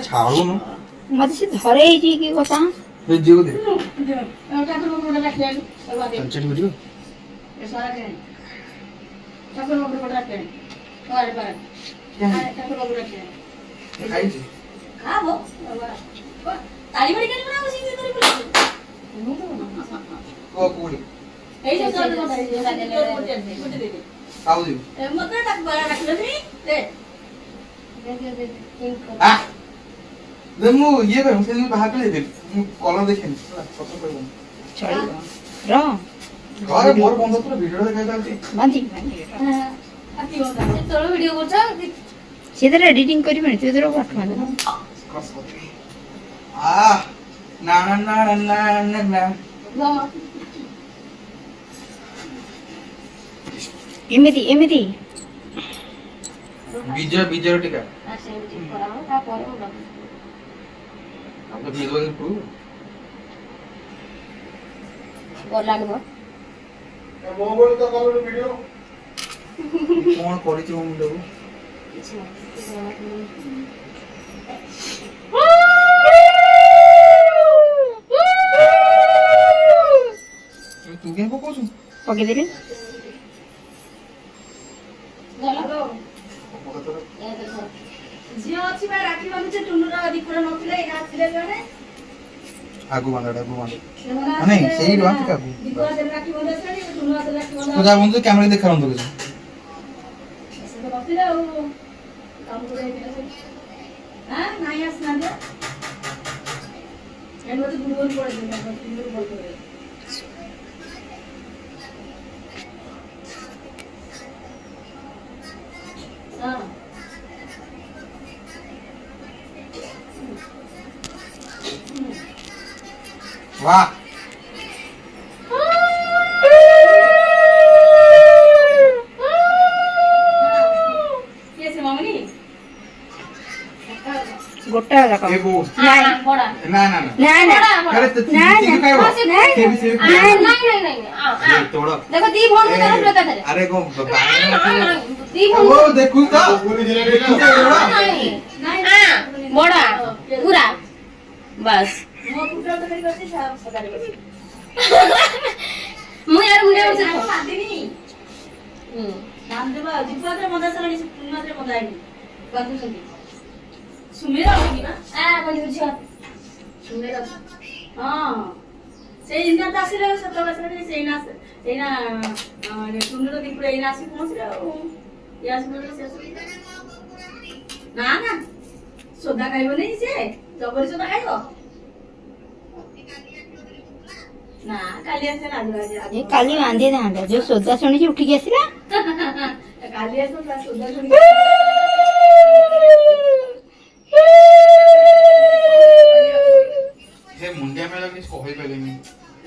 छाड़ो ना मत से धरे ही जी की बता ये जीव दे क्या करो बड़ा रख ले करवा दे चल वीडियो ये सारा के क्या करो बड़ा रख ले और पर क्या करो बड़ा रख ले खाई जी हां वो ताली बड़ी करनी बना उसी में करी को कोड़ी এই যে চল কোটে দে खाओ दी মত টাক বড় রাখ ले दे दे आ दमु ये भाई मुझे नहीं बाहर ले दे कॉलर देखें पता पड़ेगा चल रो घरे मोर बंद पूरा वीडियो देखाई जाती बांधी আপনি ওটা তোর ভিডিও করছ সেটা এডিটিং করি মানে তুই তোর পাঠ মানে आ ना ना ना ना ना ना যাও এমএদি विजय विजय टिका আচ্ছা ঠিক করা হবে তারপরে ওটা अब वीडियो को বল লাগবে मोबाइल तो कॉल वीडियो कौन करी छी हम देबो কিছু না तू के पको छु পকে দিলে ঝিও ଅଛି ବା ରାକ୍ଷୀ ବାନ୍ଧୁଛେ ଟୁନୁର ଦୀପର ନଥିଲେ ଏଇନା ଆସିଲେ ଜଣେ आगु बांधा नहीं सही रहा टिका ଦୀପର ଦେଲେ ରାକ୍ଷୀ ବାନ୍ଧୁଛେ ଟୁନୁ ଆସିଲେ ରାକ୍ଷୀ ବାନ୍ଧୁ तो जा बंधु कैमरा देखा रंदो के ସେ ବସିଲେ ଆଉ କାମ করে হ্যাঁ নাই আসনা দে এর মধ্যে গুগল করে দেন গুগল বল করে হ্যাঁ वाह कैसे मामनी গোটা রাখো ए वो নাই বড়া ना ना ना না না अरे तो ना, ठीक है वो ना, नहीं ये तोड़ो देखो दी फोन में तरफ लेता था अरे को दी फोन वो देखू तो বড়া পুরা বাস মো পুরা তো করি করছি সকালে মু यार মুন্ডে বসে সাদিনি নাম দেবা জিপাতে মজা চালানি মাত্র মজা আইনি বান্ধু সঙ্গে সুমেরা হবি না বন্ধু ঝিয়া সুমেরা হ্যাঁ সেই দিন তো আসলে সত্য বছরে সেই না এই না মানে সুন্দর দীপুরে এই না আসি পৌঁছলে ইয়া সুন্দর শেষ না না সোদা খাইব নেই সে জবরি সোদা খাইব না কালি আসে না আজ ଏ କାଲି ବାନ୍ଧି ଥାନ୍ତା ଯୋଉ ସୋଦା ଶୁଣିକି ଉଠିକି ଆସିଲା কালি আসে না সোদা শুনি हे मुंडिया में लगे इसको होई पहले में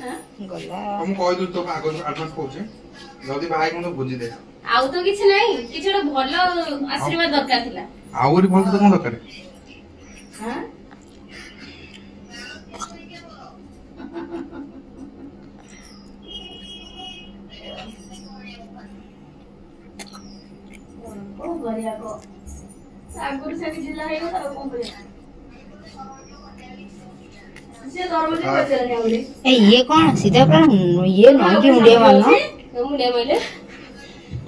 হ্যাঁ ଗଲା हम कह दू तो आगो एडवांस पहुंचे जल्दी भाई को तो बुझी दे ଆଉ ତ କିଛି ନାହିଁ କିଛି ଗୋଟେ ଭଲ ଆଶୀର୍ବାଦ ଦରକାର ଥିଲା आउरी बोलते तो कौन दरकार হ্যাঁ କଣ କରିବା କହ ଆଗରୁ ସେଠି ଜିଲ୍ଲା ହେଇଗଲା ଆଉ କଣ କରିବା ସେ ଦରମା ଦେଇ ପଚାରନି ଆହୁରି ଏ ଇଏ କଣ ସିଧା ପୁରା ଇଏ ନଈକି ମୁଣ୍ଡିଆ ମାରନ ମୁଣ୍ଡିଆ ମାଇଲେ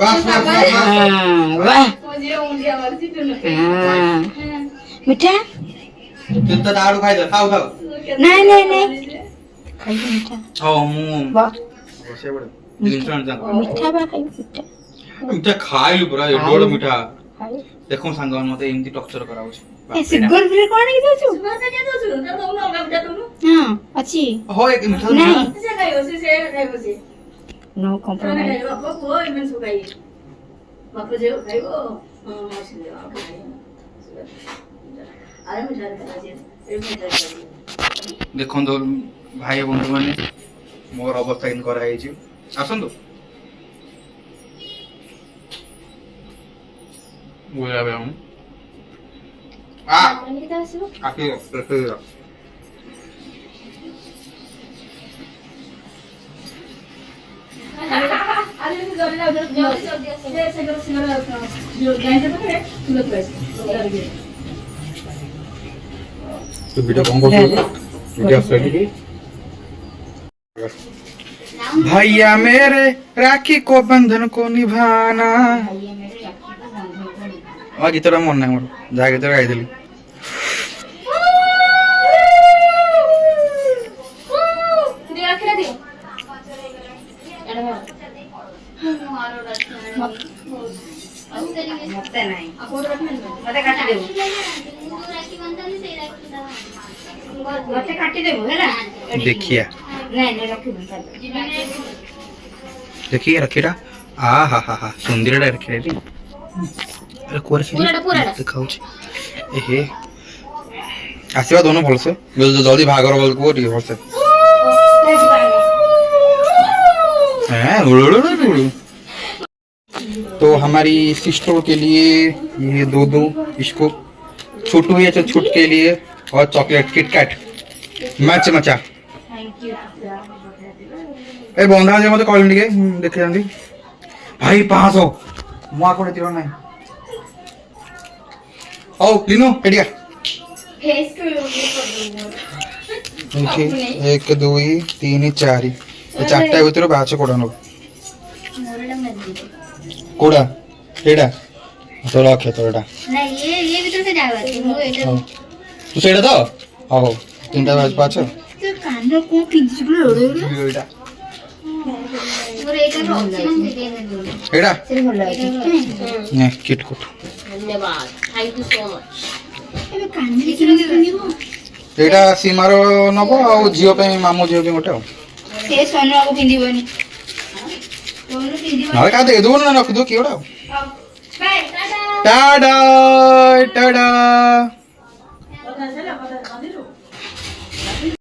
बस बस बस ହଁ ବାহ ମୋ ଝିଅ ମୁଣ୍ଡିଆ ମାରୁଛି ଟୁନୁ ହଁ ମିଠା तू तो दारू खाई दे खाओ खाओ ନାଇଁ ନାଇଁ ନାଇଁ ଖାଇବୁ ମିଠା ओ मु ବା बसे बड़े दिन सुन जा ମିଠା ବା ଖାଇବୁ ମିଠା मिठा खाइलु पूरा एडोड मिठा ଖାଇବୁ देखो सांगन मते एमती टॉर्चर कराउ ଏ ସୁଗର ଫ୍ରି କଣ କି ଦଉଛୁ ସୁଗର କାଇଁ ଦଉଛୁ ତାର ଦଉନ ଅଲଗା ପିଠା ଦଉନୁ ହଁ ଅଛି हो एक मिठा नहीं। ସେ ଖାଇବ ସେ ଖାଇବ ସେ नो ସେମାନେ କମ୍ପ୍ରୋମାଇଜ ଖାଇବ ବାପ ପୁଅ ଏମାନେ ସବୁ ଖାଇବେ ବାପ ଝିଅ ଖାଇବ ମାଉସୀ ଝିଅ ଆଉ ଖାଇବ ଆରେ ମିଠା ଖାଇବ ଏ ମିଠା ଖାଇବ देखो तो भाई बंधु माने मोर अवस्था इन करा आइछि आसंतु बोला बे हम आ ମାନେ କେତେ ଆସିବ आके प्रेफर ଆରେ ମୁଁ ଜଲ୍ଦି ଯାଉ ଜଲ୍ଦି ସେ ସେ ଗର ସିଙ୍ଗର ଯୋ ଗାଇତେ ପାଖରେ ତୁଲ ତୁଲ तो वीडियो कौन कौन सी वीडियो स्टडी की भैया मेरे राखी को बंधन को निभाना आ गीतटा मन नाही मोर जा गीतटा गाइदेली दिया खेला दियो एड़ा ମତେ ନାହିଁ आपको रखना ମତେ କାଟିଦେବୁ ମତେ କାଟିଦେବୁ ହେଲା देखिए ନାଇଁ ନାଇଁ ରଖିବୁ देखिए रखीरा आ हा हा हा सुंदरटा रखी रे अरे कोर पूराटा दिखाऊ एहे आशीर्वाद दोनों भल से जल्दी भागर बोल को ठीक भल से हैं उड़ू तो हमारी सिस्टर के लिए ये दो इसको छोटू है तो छूट के लिए और चॉकलेट किटकैट मैच मचा ए बंधा जे मते कॉल टिके देखे जांदी भाई 500 मुआ कोडे तिरो नाही ओ लिनो एडिया फेस को देखिए 1 2 3 4 ये चारटा भीतर बाच कोडा नो मोरडा मत कोडा एडा तो रखे तो एडा नहीं ये भीतर से जागा वो एटा तू सेडा तो आओ तीनटा बाच पाछ तो कान को पिंचुलो ओडो एडा और एटा ऑप्शन दे देने दो एडा ସେ ଭଲ ଅଛି ने किट कोट धन्यवाद थैंक यू सो मच एबे कान देखिनो किनिबो एडा सीमार नबो आ जियो पे मामू जियो पे गोटे ସେ ସୋନୁଆକୁ ପିନ୍ଧିବନି दोनों पिंदी ना का दे दो ना रख दो कियोडा बाय टाटा टाडा टाडा